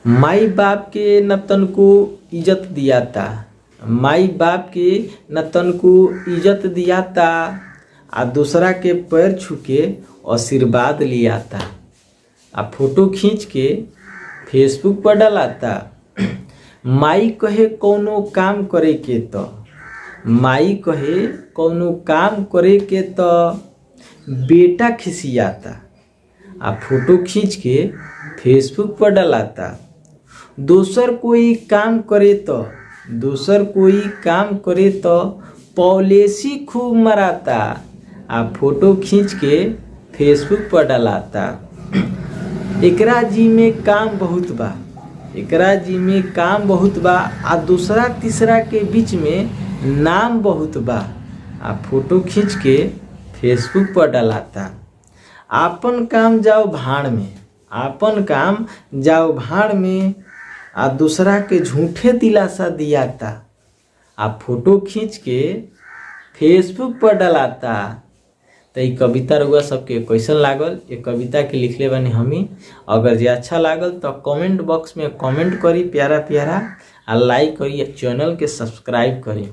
माई बाप के न तनको इज्जत दियाता, माई बाप के न तनको इज्जत दियाता, आ दूसरा के पैर छू के आशीर्वाद लियाता, आ फोटो खींच के फेसबुक पर डालाता। माई कहे कौनो काम करे के तो, माई कहे कौनो काम करे के तो बेटा खिसियाता, आ फोटो खींच के फेसबुक पर डालाता। दोसर कोई काम करे तो, दोसर कोई काम करे तो पॉलिसी खूब मराता, आ फोटो खींच के फेसबुक पर डालाता। एकरा जी में काम बहुत बा, एकरा जी में काम बहुत बा, आ दूसरा तीसरा के बीच में नाम बहुत बा, आ फोटो खींच के फेसबुक पर डालाता। आपन काम जाओ भाड़ में, आपन काम जाओ भाड़ में, आ दूसरा के झूठे दिलासा दियाता, आ फोटो खींच के फेसबुक पर डालाता। तो ये कविता रउआ सबके कैसन लागल, ये कविता के लिखले बानी हमी। अगर जे अच्छा लागल तो कमेंट बॉक्स में कमेंट करी प्यारा प्यारा, आ लाइक करी, चैनल के सब्सक्राइब करी।